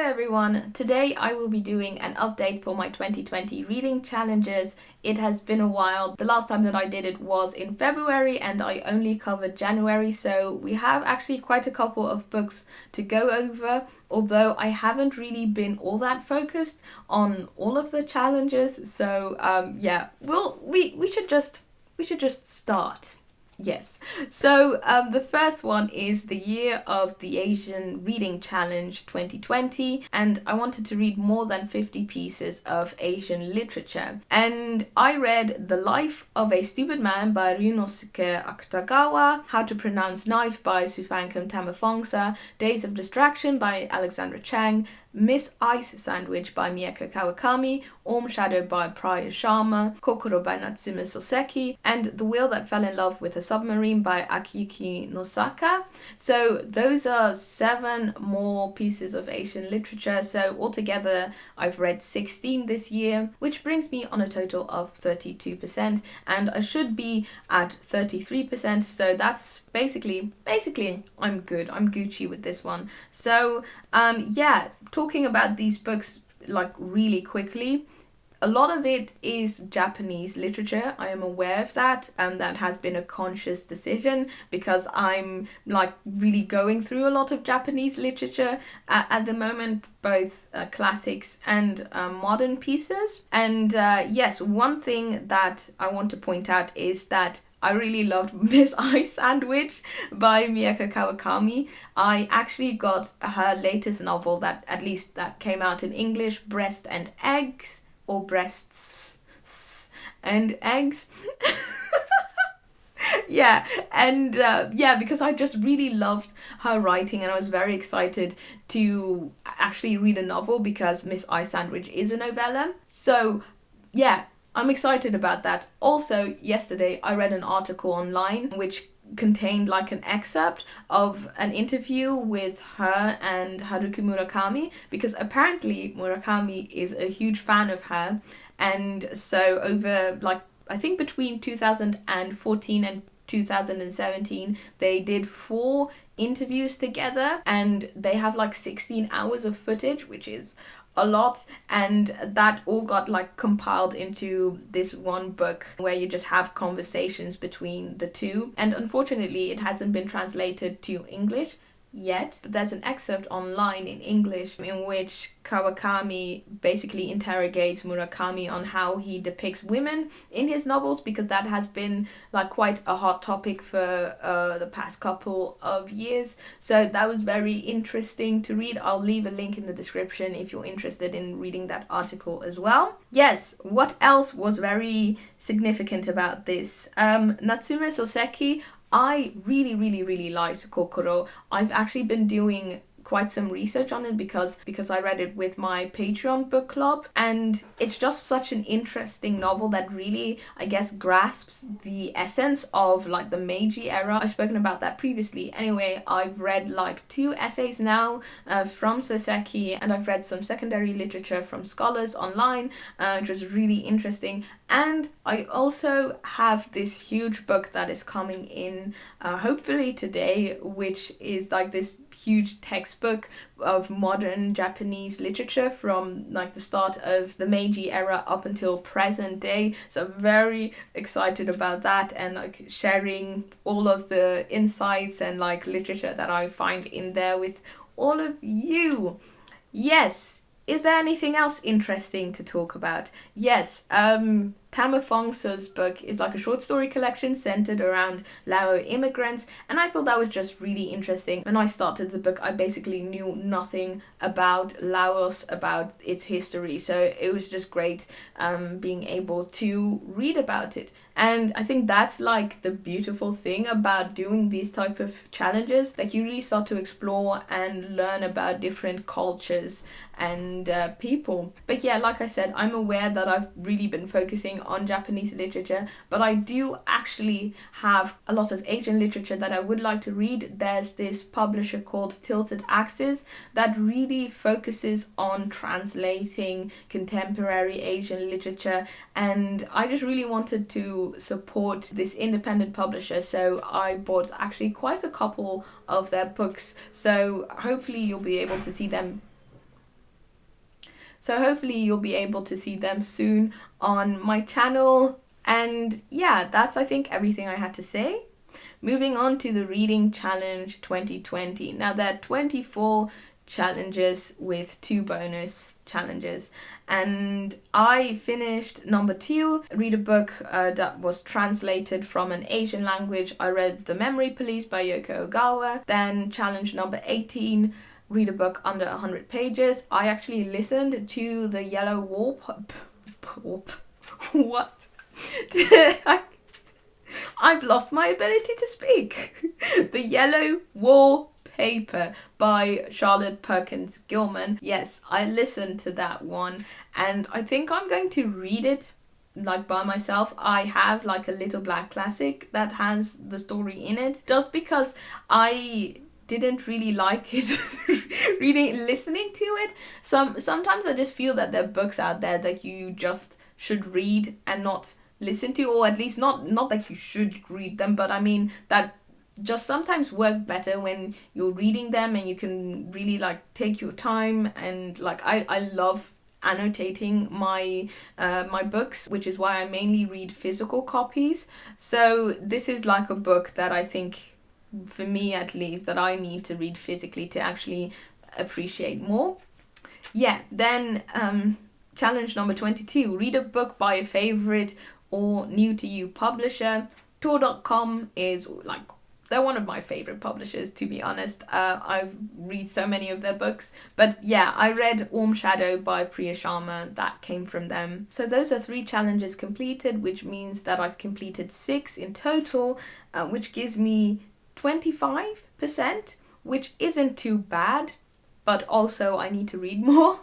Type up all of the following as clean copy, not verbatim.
everyone, today I will be doing an update for my 2020 reading challenges. It has been a while. The last time that I did it was in February and I only covered January, so we have actually quite a couple of books to go over, although I haven't really been all that focused on all of the challenges, so we should just start. Yes. So the first one is the Year of the Asian Reading Challenge 2020, and I wanted to read more than 50 pieces of Asian literature. And I read The Life of a Stupid Man by Ryunosuke Akutagawa, How to Pronounce Knife by Sufankam Tamafongsa, Days of Distraction by Alexandra Chang, Miss Ice Sandwich by Mieko Kawakami, Ormeshadow by Priya Sharma, Kokoro by Natsume Soseki, and The Whale That Fell in Love with a Submarine by Akiyuki Nosaka. So those are 7 more pieces of Asian literature, so altogether I've read 16 this year, which brings me on a total of 32%, and I should be at 33%, so that's basically I'm good. I'm Gucci with this one. So talking about these books like really quickly, a lot of it is Japanese literature. I am aware of that, and that has been a conscious decision because I'm like really going through a lot of Japanese literature at the moment, both classics and modern pieces. And yes, one thing that I want to point out is that I really loved Miss Ice Sandwich by Mieko Kawakami. I actually got her latest novel that came out in English, Breast and Eggs, or Breasts and Eggs. Because I just really loved her writing and I was very excited to actually read a novel because Miss Ice Sandwich is a novella. So yeah, I'm excited about that. Also, yesterday I read an article online which contained like an excerpt of an interview with her and Haruki Murakami, because apparently Murakami is a huge fan of her, and so over I think between 2014 and 2017 they did 4 interviews together, and they have 16 hours of footage, which is a lot, and that all got compiled into this one book where you just have conversations between the two. And unfortunately it hasn't been translated to English yet, but there's an excerpt online in English in which Kawakami basically interrogates Murakami on how he depicts women in his novels, because that has been quite a hot topic for the past couple of years. So that was very interesting to read. I'll leave a link in the description if you're interested in reading that article as well. Yes, what else was very significant about this? Natsume Soseki, I really liked Kokoro. I've actually been doing quite some research on it because I read it with my Patreon book club, and it's just such an interesting novel that really, I guess, grasps the essence of the Meiji era. I've spoken about that previously. Anyway, I've read 2 essays now from Soseki, and I've read some secondary literature from scholars online, which was really interesting. And I also have this huge book that is coming in hopefully today, which is this huge textbook of modern Japanese literature from the start of the Meiji era up until present day. So I'm very excited about that, and sharing all of the insights and literature that I find in there with all of you. Yes. Is there anything else interesting to talk about? Yes, Tamafongsa's book is a short story collection centered around Lao immigrants, and I thought that was just really interesting. When I started the book, I basically knew nothing about Laos, about its history, so it was just great being able to read about it. And I think that's the beautiful thing about doing these type of challenges, you really start to explore and learn about different cultures and people. But yeah, like I said, I'm aware that I've really been focusing on Japanese literature, but I do actually have a lot of Asian literature that I would like to read. There's this publisher called Tilted Axes that really focuses on translating contemporary Asian literature, and I just really wanted to support this independent publisher, so I bought actually quite a couple of their books, so hopefully you'll be able to see them So hopefully you'll be able to see them soon on my channel. And yeah, that's I think everything I had to say. Moving on to the Reading Challenge 2020. Now there are 24 challenges with 2 bonus challenges, and I finished number 2, read a book that was translated from an Asian language. I read The Memory Police by Yoko Ogawa. Then challenge number 18, read a book under 100 pages. I actually listened to the Yellow Wallpaper. What? I've lost my ability to speak. The Yellow Wallpaper by Charlotte Perkins Gilman. Yes, I listened to that one, and I think I'm going to read it like by myself. I have like a little black classic that has the story in it, just because I didn't really like it listening to it. Sometimes I just feel that there are books out there that you just should read and not listen to, or at least not that you should read them, but I mean that just sometimes work better when you're reading them and you can really like take your time. And like I love annotating my my books, which is why I mainly read physical copies. So this is like a book that I think, for me at least, that I need to read physically to actually appreciate more. Yeah, then challenge number 22, read a book by a favorite or new to you publisher. Tor.com is like, they're one of my favorite publishers, to be honest. I've read so many of their books, but yeah, I read Ormeshadow by Priya Sharma, that came from them. So those are 3 challenges completed, which means that I've completed 6 in total, which gives me 25%, which isn't too bad, but also I need to read more.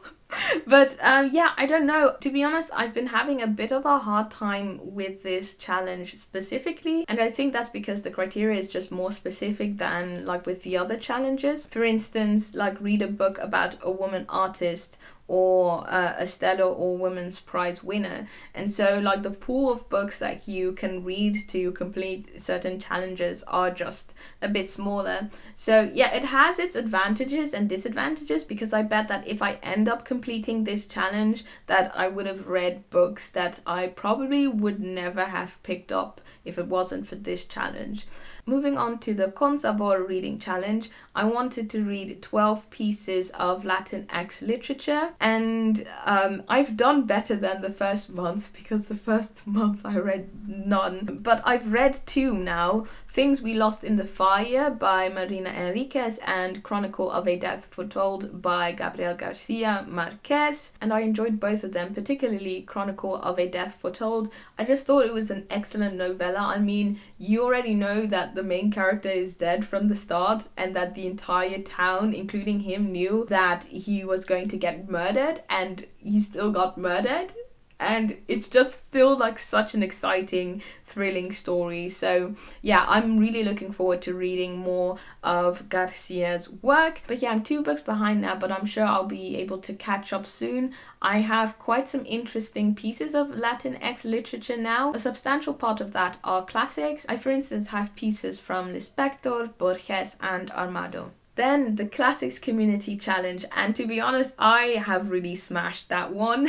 But yeah, I don't know. To be honest, I've been having a bit of a hard time with this challenge specifically, and I think that's because the criteria is just more specific than like with the other challenges. For instance, like read a book about a woman artist, or a stellar or women's prize winner. And so like the pool of books that you can read to complete certain challenges are just a bit smaller. So yeah, it has its advantages and disadvantages, because I bet that if I end up completing this challenge, that I would have read books that I probably would never have picked up if it wasn't for this challenge. Moving on to the Con Sabor reading challenge, I wanted to read 12 pieces of Latinx literature, and I've done better than the first month, because the first month I read none, but I've read 2 now. Things We Lost in the Fire by Marina Enriquez and Chronicle of a Death Foretold by Gabriel Garcia Marquez, and I enjoyed both of them, particularly Chronicle of a Death Foretold. I just thought it was an excellent novella. I mean, you already know that the main character is dead from the start, and that the entire town, including him, knew that he was going to get murdered, and he still got murdered. And it's just still like such an exciting, thrilling story. So yeah, I'm really looking forward to reading more of Garcia's work. But yeah, I'm 2 books behind now, but I'm sure I'll be able to catch up soon. I have quite some interesting pieces of Latinx literature now. A substantial part of that are classics. I, for instance, have pieces from Lispector, Borges and Armado. Then the Classics Community Challenge, and to be honest, I have really smashed that one.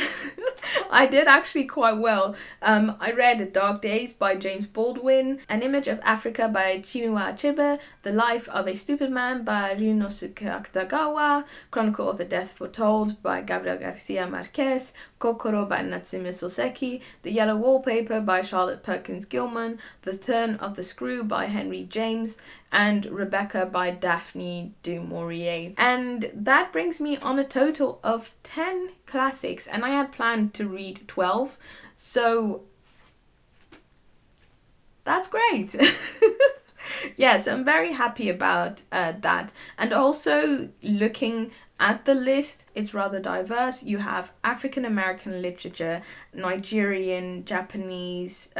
I did actually quite well. I read Dark Days by James Baldwin, An Image of Africa by Chinua Achebe, The Life of a Stupid Man by Ryunosuke Akutagawa, Chronicle of a Death Foretold by Gabriel Garcia Marquez, Kokoro by Natsume Soseki, The Yellow Wallpaper by Charlotte Perkins Gilman, The Turn of the Screw by Henry James, and Rebecca by Daphne du Maurier. And that brings me on a total of 10 classics, and I had planned to read 12, so that's great. Yes, I'm very happy about that. And also, looking at the list, it's rather diverse. You have African American literature, Nigerian, Japanese,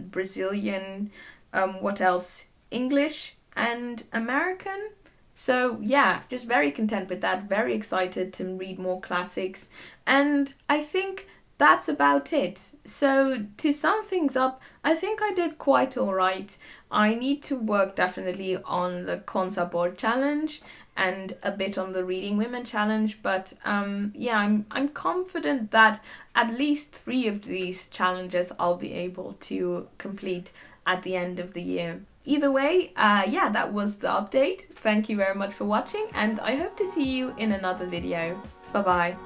Brazilian, what else? English and American. So yeah, just very content with that, very excited to read more classics. And I think that's about it. So to sum things up, I think I did quite alright. I need to work definitely on the Sabor challenge and a bit on the Reading Women challenge, but yeah, I'm confident that at least 3 of these challenges I'll be able to complete at the end of the year. Either way, yeah, that was the update. Thank you very much for watching, and I hope to see you in another video. Bye bye.